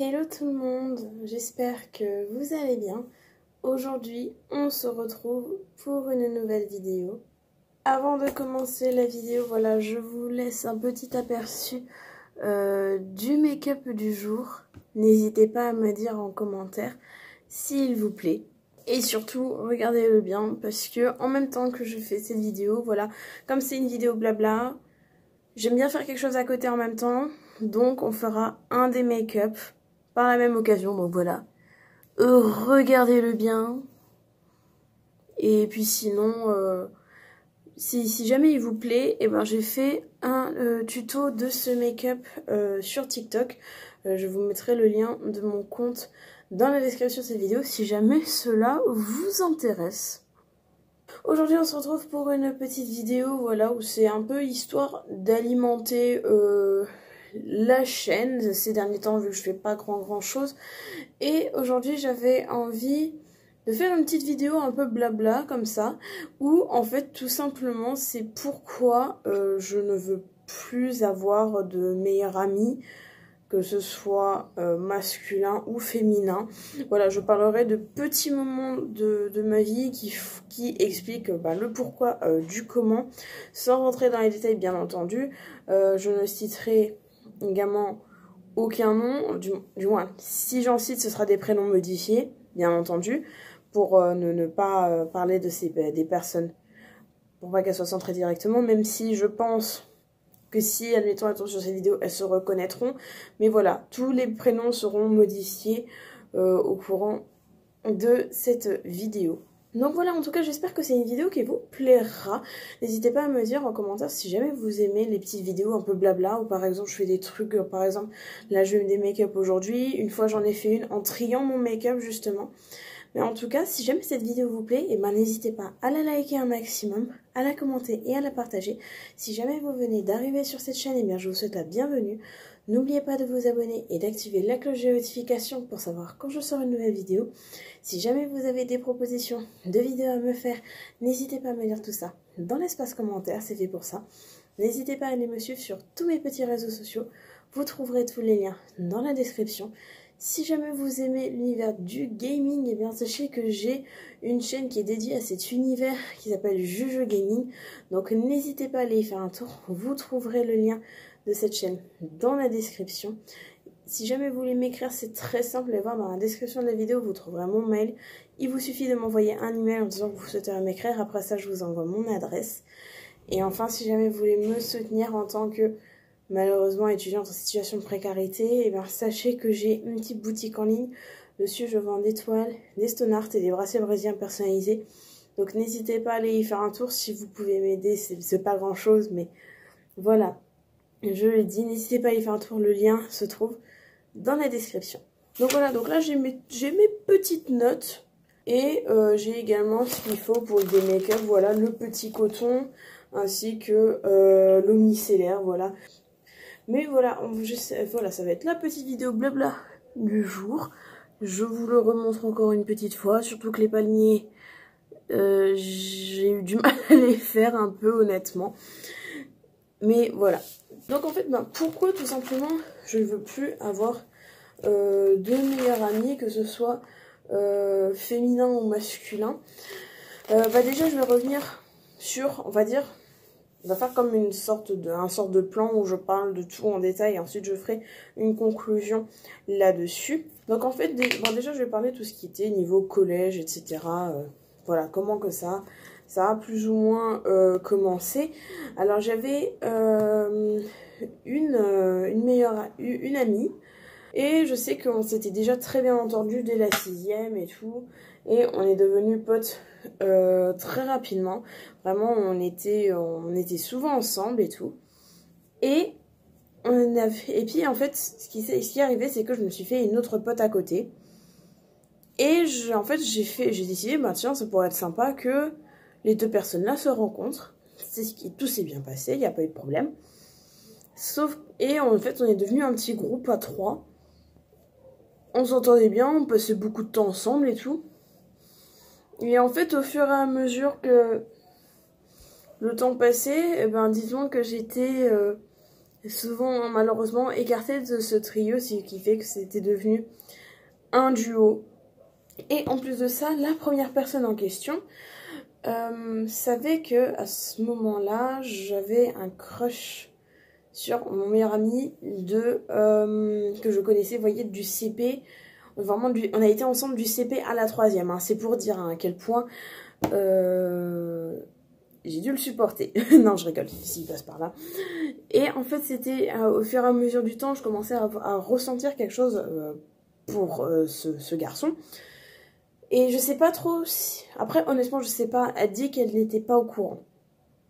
Hello tout le monde, j'espère que vous allez bien. Aujourd'hui, on se retrouve pour une nouvelle vidéo. Avant de commencer la vidéo, voilà, je vous laisse un petit aperçu du make-up du jour. N'hésitez pas à me dire en commentaire s'il vous plaît. Et surtout, regardez-le bien parce que en même temps que je fais cette vidéo, voilà, comme c'est une vidéo blabla, j'aime bien faire quelque chose à côté en même temps. Donc on fera un des make-up par la même occasion, donc voilà. Regardez-le bien. Et puis sinon, si jamais il vous plaît, eh ben, j'ai fait un tuto de ce make-up sur TikTok. Je vous mettrai le lien de mon compte dans la description de cette vidéo si jamais cela vous intéresse. Aujourd'hui, on se retrouve pour une petite vidéo, voilà, où c'est un peu histoire d'alimenter la chaîne ces derniers temps, vu que je fais pas grand chose. Et aujourd'hui, j'avais envie de faire une petite vidéo un peu blabla comme ça, où en fait, tout simplement, c'est pourquoi je ne veux plus avoir de meilleur ami, que ce soit masculin ou féminin. Voilà, je parlerai de petits moments de ma vie qui expliquent le pourquoi du comment, sans rentrer dans les détails bien entendu. Je ne citerai également aucun nom, du moins, si j'en cite, ce sera des prénoms modifiés, bien entendu, pour ne pas parler de des personnes, pour pas qu'elles soient centrées directement, même si je pense que si, admettons, elles tombent sur cette vidéo, elles se reconnaîtront. Mais voilà, tous les prénoms seront modifiés au courant de cette vidéo. Donc voilà, en tout cas, j'espère que c'est une vidéo qui vous plaira. N'hésitez pas à me dire en commentaire si jamais vous aimez les petites vidéos un peu blabla, ou par exemple, je fais des trucs, par exemple, là, je fais des make-up aujourd'hui. Une fois, j'en ai fait une en triant mon make-up, justement. Mais en tout cas, si jamais cette vidéo vous plaît, n'hésitez pas à la liker un maximum, à la commenter et à la partager. Si jamais vous venez d'arriver sur cette chaîne, je vous souhaite la bienvenue. N'oubliez pas de vous abonner et d'activer la cloche de notification pour savoir quand je sors une nouvelle vidéo. Si jamais vous avez des propositions de vidéos à me faire, n'hésitez pas à me dire tout ça dans l'espace commentaire, c'est fait pour ça. N'hésitez pas à aller me suivre sur tous mes petits réseaux sociaux. Vous trouverez tous les liens dans la description. Si jamais vous aimez l'univers du gaming, sachez que j'ai une chaîne qui est dédiée à cet univers qui s'appelle Juju Gaming. Donc n'hésitez pas à aller y faire un tour. Vous trouverez le lien de cette chaîne dans la description. Si jamais vous voulez m'écrire, c'est très simple. Allez voir dans la description de la vidéo, vous trouverez mon mail. Il vous suffit de m'envoyer un email en disant que vous souhaitez m'écrire. Après ça, je vous envoie mon adresse. Et enfin, si jamais vous voulez me soutenir en tant que malheureusement étudiante en situation de précarité, sachez que j'ai une petite boutique en ligne. Dessus, je vends des toiles, des stone art et des bracelets brésiliens personnalisés. Donc n'hésitez pas à aller y faire un tour si vous pouvez m'aider. C'est pas grand chose, mais voilà. Je le dis, n'hésitez pas à y faire un tour. Le lien se trouve dans la description. Donc voilà, donc là j'ai mes petites notes. Et j'ai également ce qu'il faut pour des make-up. Voilà, le petit coton ainsi que l'eau micellaire, voilà. Mais voilà, voilà, ça va être la petite vidéo blabla du jour. Je vous le remontre encore une petite fois, surtout que les palmiers, j'ai eu du mal à les faire un peu honnêtement. Mais voilà. Donc en fait, pourquoi tout simplement je ne veux plus avoir de meilleurs amis, que ce soit féminin ou masculin. Déjà, je vais revenir sur, on va dire, on va faire comme un sorte de plan où je parle de tout en détail et ensuite je ferai une conclusion là-dessus. Donc en fait, déjà je vais parler de tout ce qui était niveau collège, etc. Voilà, comment que ça a plus ou moins commencé. Alors j'avais une amie et je sais qu'on s'était déjà très bien entendu dès la 6e et tout. Et on est devenus potes très rapidement. Vraiment, on était souvent ensemble et tout. Et puis en fait, ce qui est arrivé, c'est que je me suis fait une autre pote à côté. Et en fait, j'ai décidé, tiens, ça pourrait être sympa que les deux personnes-là se rencontrent. Tout s'est bien passé, il n'y a pas eu de problème. Et en fait, on est devenu un petit groupe à 3. On s'entendait bien, on passait beaucoup de temps ensemble et tout. Et en fait, au fur et à mesure que le temps passait, disons que j'étais souvent malheureusement écarté de ce trio, ce qui fait que c'était devenu un duo. Et en plus de ça, la première personne en question savait que à ce moment-là, j'avais un crush sur mon meilleur ami que je connaissais, vous voyez, du CP. Vraiment, on a été ensemble du CP à la 3e. Hein. C'est pour dire à quel point j'ai dû le supporter. Non, je rigole, s'il passe par là. Et en fait, c'était au fur et à mesure du temps, je commençais à ressentir quelque chose pour ce garçon. Et je sais pas trop si... Après, honnêtement, je sais pas. Elle dit qu'elle n'était pas au courant.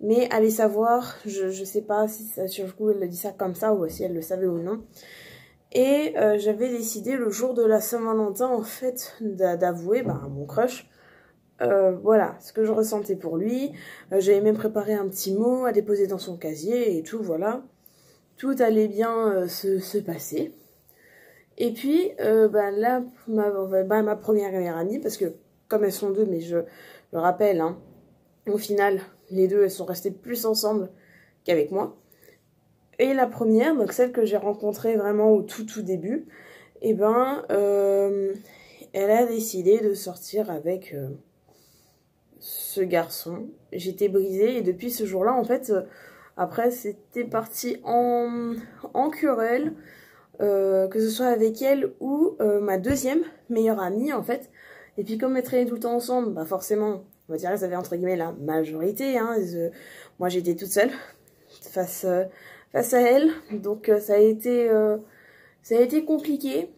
Mais allez savoir, je sais pas si ça, sur le coup elle a dit ça comme ça ou si elle le savait ou non. Et j'avais décidé le jour de la Saint-Valentin en fait d'avouer à mon crush voilà ce que je ressentais pour lui. J'avais même préparé un petit mot à déposer dans son casier et tout, voilà. Tout allait bien se passer. Et puis là, ma première meilleure amie, parce que comme elles sont deux, mais je le rappelle, hein, au final, les deux, elles sont restées plus ensemble qu'avec moi. Et la première, donc celle que j'ai rencontrée vraiment au tout début, elle a décidé de sortir avec ce garçon. J'étais brisée et depuis ce jour-là, en fait, après, c'était parti en querelle, que ce soit avec elle ou ma deuxième meilleure amie, en fait. Et puis comme elles traînaient tout le temps ensemble, forcément... On va dire qu'elles avaient entre guillemets la majorité. Hein. Moi j'étais toute seule face à elle. Donc ça a été compliqué.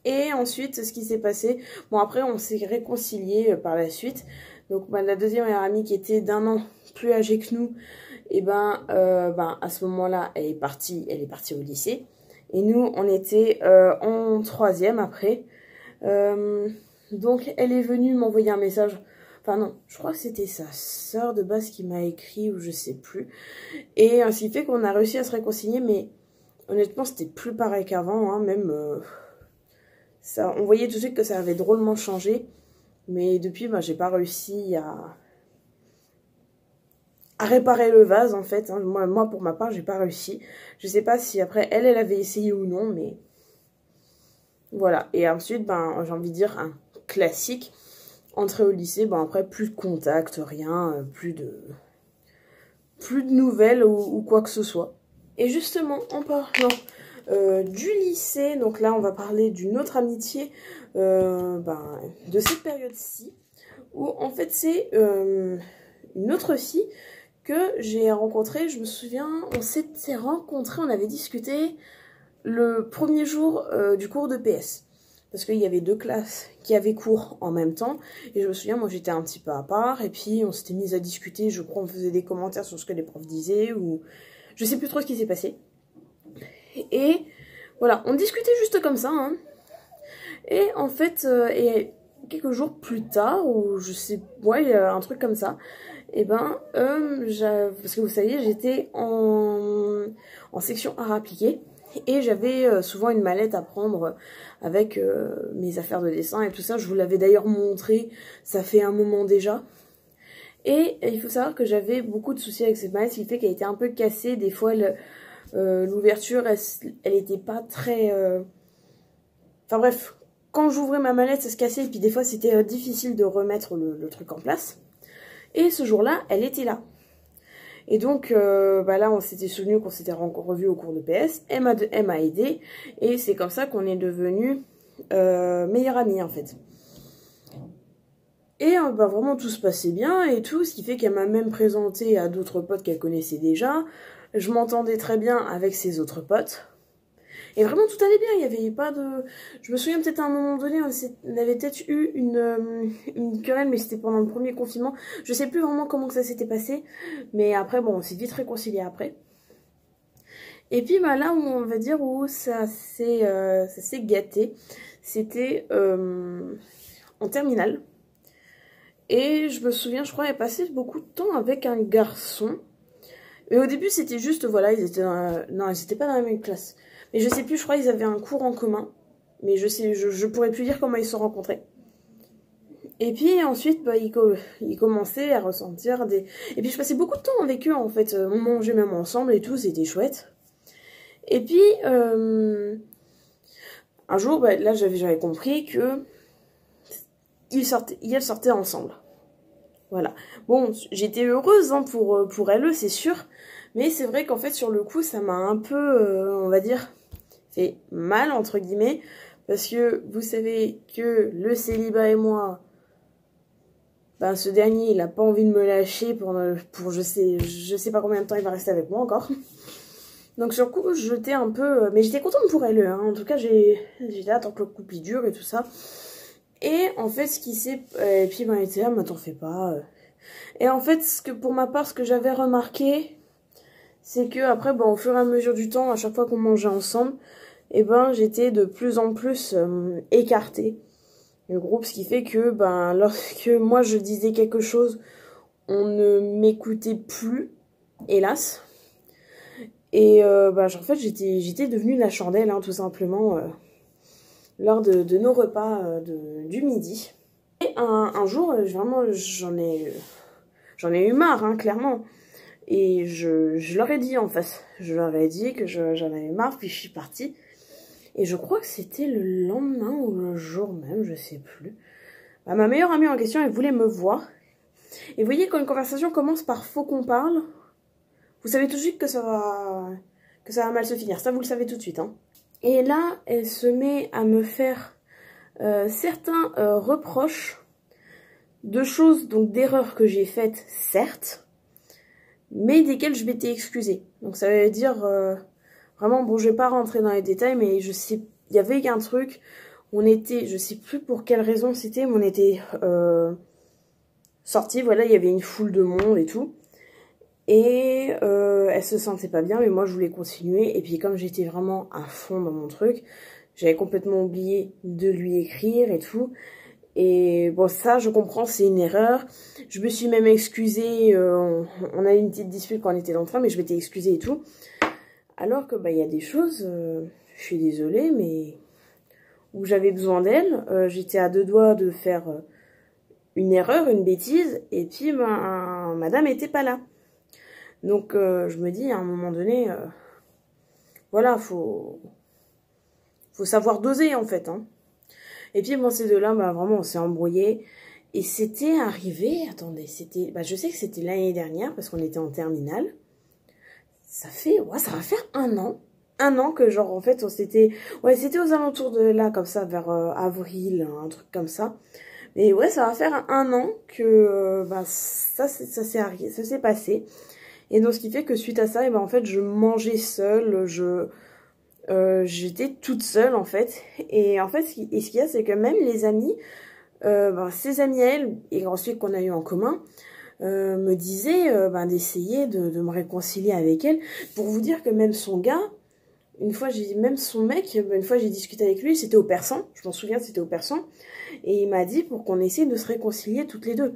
Et ensuite ce qui s'est passé. Bon après on s'est réconciliés par la suite. Donc la deuxième meilleure amie qui était d'1 an plus âgée que nous. Et à ce moment-là elle est partie au lycée. Et nous on était en 3e après. Donc elle est venue m'envoyer un message. Enfin non, je crois que c'était sa sœur de base qui m'a écrit ou je sais plus. Et ce qui fait qu'on a réussi à se réconcilier, mais honnêtement c'était plus pareil qu'avant, hein, même ça, on voyait tout de suite que ça avait drôlement changé. Mais depuis, j'ai pas réussi à réparer le vase en fait. Hein. Moi pour ma part, j'ai pas réussi. Je sais pas si après elle avait essayé ou non, mais voilà. Et ensuite, j'ai envie de dire un classique. Entrée au lycée, après plus de contact, rien, plus de nouvelles ou quoi que ce soit. Et justement, en parlant du lycée, donc là on va parler d'une autre amitié de cette période-ci, où en fait c'est une autre fille que j'ai rencontrée. Je me souviens, on s'était rencontrés, on avait discuté le premier jour du cours de PS. Parce qu'il y avait 2 classes qui avaient cours en même temps. Et je me souviens, moi j'étais un petit peu à part. Et puis on s'était mis à discuter. Je crois on faisait des commentaires sur ce que les profs disaient. Ou je sais plus trop ce qui s'est passé. Et voilà, on discutait juste comme ça. Hein. Et en fait, et quelques jours plus tard, ou je sais, ouais, un truc comme ça. Et parce que vous savez, j'étais en section art appliqué. Et j'avais souvent une mallette à prendre avec mes affaires de dessin et tout ça. Je vous l'avais d'ailleurs montré, ça fait un moment déjà. Et il faut savoir que j'avais beaucoup de soucis avec cette mallette, ce qui fait qu'elle était un peu cassée. Des fois, l'ouverture, elle était pas très... Enfin bref, quand j'ouvrais ma mallette, ça se cassait. Et puis des fois, c'était difficile de remettre le truc en place. Et ce jour-là, elle était là. Et donc là on s'était souvenu qu'on s'était revu au cours de PS, elle m'a aidé et c'est comme ça qu'on est devenus meilleures amies en fait. Et vraiment tout se passait bien et tout, ce qui fait qu'elle m'a même présenté à d'autres potes qu'elle connaissait déjà. Je m'entendais très bien avec ses autres potes. Et vraiment tout allait bien, il n'y avait pas de... Je me souviens peut-être à un moment donné, on avait peut-être eu une querelle, mais c'était pendant le premier confinement. Je sais plus vraiment comment que ça s'était passé, mais après, bon, on s'est vite réconciliés après. Et puis là où on va dire où ça s'est gâté, c'était en terminale. Et je me souviens, je crois, elle passait beaucoup de temps avec un garçon. Et au début, c'était juste, voilà, ils étaient non, ils étaient pas dans la même classe. Mais je sais plus, je crois qu'ils avaient un cours en commun. Mais je pourrais plus dire comment ils se sont rencontrés. Et puis ensuite, ils commençaient à ressentir des... Et puis je passais beaucoup de temps avec eux, en fait. On mangeait même ensemble et tout, c'était chouette. Et puis, un jour, bah, là, j'avais compris que ils sortaient ensemble. Voilà. Bon, j'étais heureuse hein, pour elle, c'est sûr. Mais c'est vrai qu'en fait, sur le coup, ça m'a un peu, on va dire, fait mal, entre guillemets. Parce que vous savez que le célibat et moi, ben, ce dernier, il a pas envie de me lâcher pour je sais pas combien de temps il va rester avec moi encore. Donc sur le coup, j'étais un peu... Mais j'étais contente pour elle, hein. En tout cas, j'étais là tant que le couple dure et tout ça. Et en fait, ce qui s'est... Et puis, ben, il était là, mais t'en fais pas. Et en fait, pour ma part, ce que j'avais remarqué, c'est que après, ben, au fur et à mesure du temps, à chaque fois qu'on mangeait ensemble, et ben, j'étais de plus en plus écartée du groupe, ce qui fait que, ben, lorsque moi je disais quelque chose, on ne m'écoutait plus, hélas. Et ben, en fait, j'étais devenue la chandelle, hein, tout simplement, lors de nos repas du midi. Et un jour, vraiment, j'en ai eu marre, hein, clairement. Et je leur ai dit en face. Je leur ai dit que j'en avais marre, puis je suis partie. Et je crois que c'était le lendemain ou le jour même, je sais plus. Bah, ma meilleure amie en question, elle voulait me voir. Et vous voyez, quand une conversation commence par faut qu'on parle, vous savez tout de suite que ça va mal se finir. Ça, vous le savez tout de suite, hein. Et là, elle se met à me faire certains reproches de choses, donc d'erreurs que j'ai faites, certes, mais desquelles je m'étais excusée. Donc ça veut dire, vraiment, bon, je vais pas rentrer dans les détails, mais je sais, il y avait un truc, on était, je sais plus pour quelle raison c'était, mais on était sortis, voilà, il y avait une foule de monde et tout. Et elle se sentait pas bien, mais moi je voulais continuer. Et puis comme j'étais vraiment à fond dans mon truc, j'avais complètement oublié de lui écrire et tout. Et bon, ça je comprends, c'est une erreur. Je me suis même excusée, on a eu une petite dispute quand on était dans le train, mais je m'étais excusée et tout. Alors que bah il y a des choses, je suis désolée, mais où j'avais besoin d'elle, j'étais à 2 doigts de faire une erreur, une bêtise, et puis ben, madame était pas là. Donc je me dis à un moment donné, voilà, faut savoir doser en fait, hein. Et puis bon, ces deux-là, bah vraiment on s'est embrouillé. Et c'était arrivé, attendez, c'était, bah je sais que c'était l'année dernière parce qu'on était en terminale. Ça va faire 1 an. 1 an que genre en fait on s'était, ouais c'était aux alentours de là comme ça vers avril, un truc comme ça. Mais ouais, ça va faire 1 an que bah ça s'est passé. Et donc ce qui fait que suite à ça, et ben en fait je mangeais seule, j'étais toute seule en fait. Et en fait ce qu'il y a, c'est que même les amis, ben, ses amis à elle, et ensuite qu'on a eu en commun, me disaient ben, d'essayer de me réconcilier avec elle. Pour vous dire que même son gars, même son mec, une fois j'ai discuté avec lui, c'était au Persan, je m'en souviens, c'était au Persan. Et il m'a dit pour qu'on essaie de se réconcilier toutes les deux.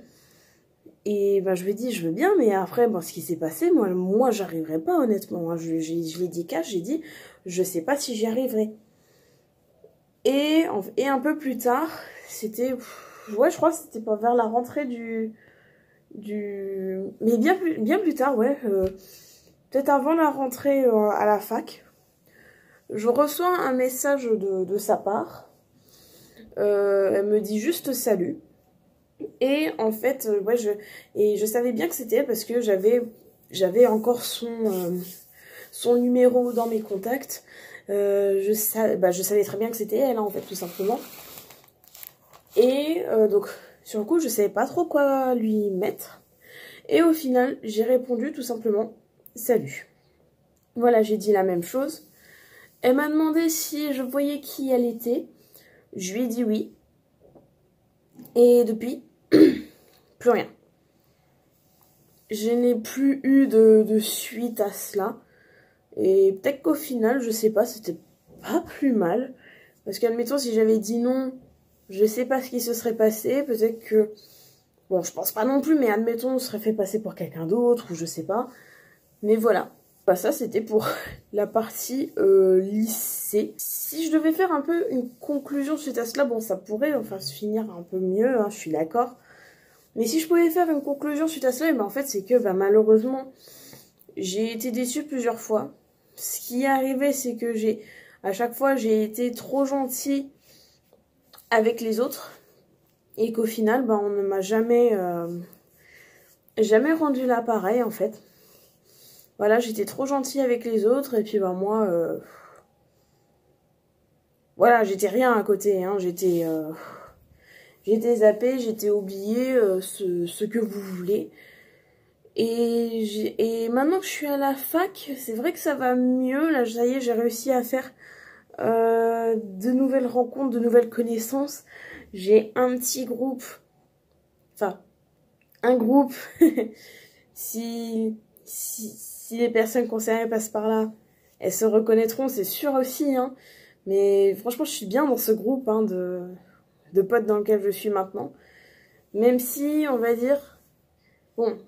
Et ben, je lui ai dit, je veux bien, mais après, bon, ce qui s'est passé, moi j'arriverai pas, honnêtement. Hein. Je l'ai dit cash, j'ai dit, je sais pas si j'y arriverai. Et un peu plus tard, c'était, ouais, je crois que c'était pas vers la rentrée mais bien plus tard, ouais, peut-être avant la rentrée à la fac, je reçois un message de sa part. Elle me dit juste salut. Et en fait, ouais, je savais bien que c'était elle parce que j'avais encore son numéro dans mes contacts. Je savais très bien que c'était elle, hein, en fait, tout simplement. Et donc, sur le coup, je savais pas trop quoi lui mettre. Et au final, j'ai répondu tout simplement « Salut ». Voilà, j'ai dit la même chose. Elle m'a demandé si je voyais qui elle était. Je lui ai dit oui. Et depuis, plus rien. Je n'ai plus eu de suite à cela. Et peut-être qu'au final, je sais pas, c'était pas plus mal. Parce qu'admettons, si j'avais dit non, je sais pas ce qui se serait passé. Peut-être que... Bon, je pense pas non plus, mais admettons, on serait fait passer pour quelqu'un d'autre, ou je sais pas. Mais voilà. Bah, ça, c'était pour la partie lycée. Si je devais faire un peu une conclusion suite à cela, bon, ça pourrait enfin se finir un peu mieux, hein, je suis d'accord. Mais si je pouvais faire une conclusion suite à cela, ben, en fait, c'est que ben, malheureusement, j'ai été déçue plusieurs fois. ce qui est arrivé, c'est que à chaque fois, j'ai été trop gentille avec les autres. Et qu'au final, bah, on ne m'a jamais rendu l'appareil, en fait. Voilà, j'étais trop gentille avec les autres. Et puis, bah, moi, voilà, j'étais rien à côté. Hein, j'étais zappée, j'étais oubliée, ce que vous voulez. Et maintenant que je suis à la fac, c'est vrai que ça va mieux. Là, ça y est, j'ai réussi à faire de nouvelles rencontres, de nouvelles connaissances. J'ai un petit groupe, enfin, un groupe. si les personnes concernées passent par là, elles se reconnaîtront, c'est sûr aussi. Hein. Mais franchement, je suis bien dans ce groupe hein, de potes dans lequel je suis maintenant. Même si, on va dire, bon,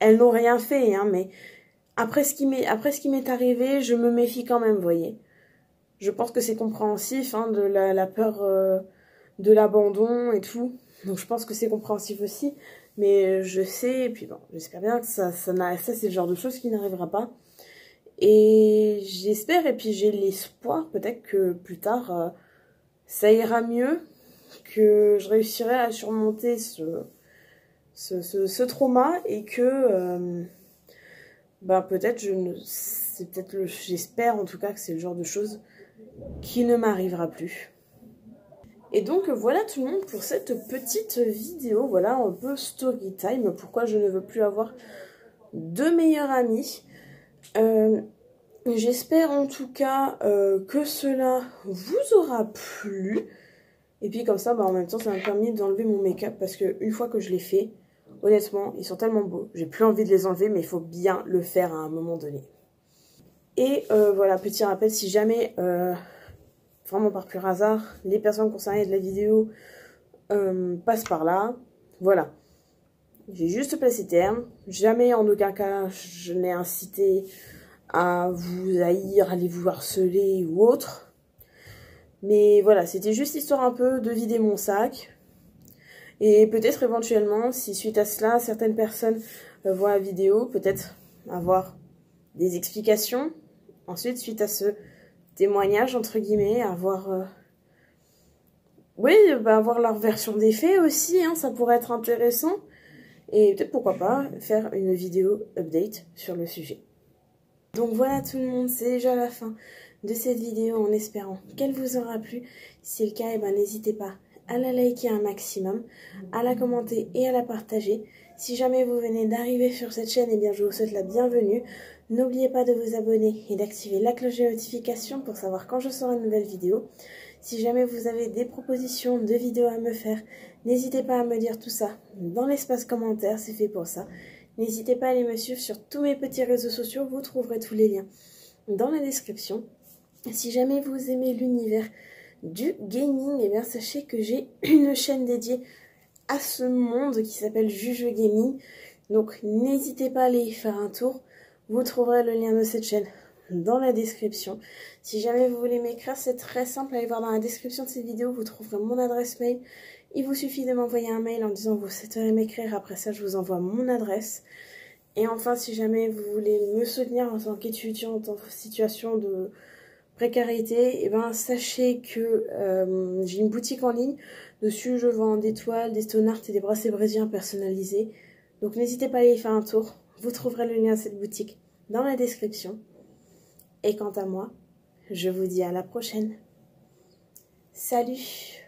elles n'ont rien fait, hein, mais après ce qui m'est arrivé, je me méfie quand même, vous voyez. Je pense que c'est compréhensif, hein, de la peur de l'abandon et tout. Donc je pense que c'est compréhensif aussi. Mais je sais, et puis bon, j'espère bien que ça c'est le genre de choses qui n'arrivera pas. Et j'espère, et puis j'ai l'espoir peut-être que plus tard, ça ira mieux, que je réussirai à surmonter ce trauma et que bah peut-être j'espère en tout cas que c'est le genre de choses qui ne m'arrivera plus. Et donc voilà tout le monde pour cette petite vidéo, voilà un peu story time, pourquoi je ne veux plus avoir de meilleurs amis. J'espère en tout cas que cela vous aura plu. Et puis comme ça, bah, en même temps, ça m'a permis d'enlever mon make-up parce que une fois que je l'ai fait, honnêtement, ils sont tellement beaux. J'ai plus envie de les enlever, mais il faut bien le faire à un moment donné. Et voilà, petit rappel, si jamais, vraiment par pur hasard, les personnes concernées de la vidéo passent par là, voilà. J'ai juste placé terme. Jamais en aucun cas je n'ai incité à vous haïr, à aller vous harceler ou autre. Mais voilà, c'était juste histoire un peu de vider mon sac. Et peut-être éventuellement, si suite à cela, certaines personnes voient la vidéo, peut-être avoir des explications. Ensuite, suite à ce témoignage, entre guillemets, avoir... oui, bah, avoir leur version des faits aussi, hein, ça pourrait être intéressant. Et peut-être pourquoi pas faire une vidéo update sur le sujet. Donc voilà tout le monde, c'est déjà la fin de cette vidéo en espérant qu'elle vous aura plu. Si c'est le cas, eh ben, n'hésitez pas à la liker un maximum, à la commenter et à la partager. Si jamais vous venez d'arriver sur cette chaîne, eh bien, je vous souhaite la bienvenue. N'oubliez pas de vous abonner et d'activer la cloche de notification pour savoir quand je sors une nouvelle vidéo. Si jamais vous avez des propositions de vidéos à me faire, n'hésitez pas à me dire tout ça dans l'espace commentaire, c'est fait pour ça. N'hésitez pas à aller me suivre sur tous mes petits réseaux sociaux, vous trouverez tous les liens dans la description. Si jamais vous aimez l'univers du gaming, eh bien sachez que j'ai une chaîne dédiée à ce monde qui s'appelle Juju Gaming. Donc n'hésitez pas à aller y faire un tour, vous trouverez le lien de cette chaîne dans la description. Si jamais vous voulez m'écrire, c'est très simple, allez voir dans la description de cette vidéo, vous trouverez mon adresse mail. Il vous suffit de m'envoyer un mail en disant que vous souhaiteriez m'écrire, après ça je vous envoie mon adresse. Et enfin, si jamais vous voulez me soutenir en tant qu'étudiante en situation de précarité, et ben sachez que j'ai une boutique en ligne. Dessus, je vends des toiles, des stone art et des bracelets brésiliens personnalisés. Donc n'hésitez pas à aller y faire un tour. Vous trouverez le lien à cette boutique dans la description. Et quant à moi, je vous dis à la prochaine. Salut!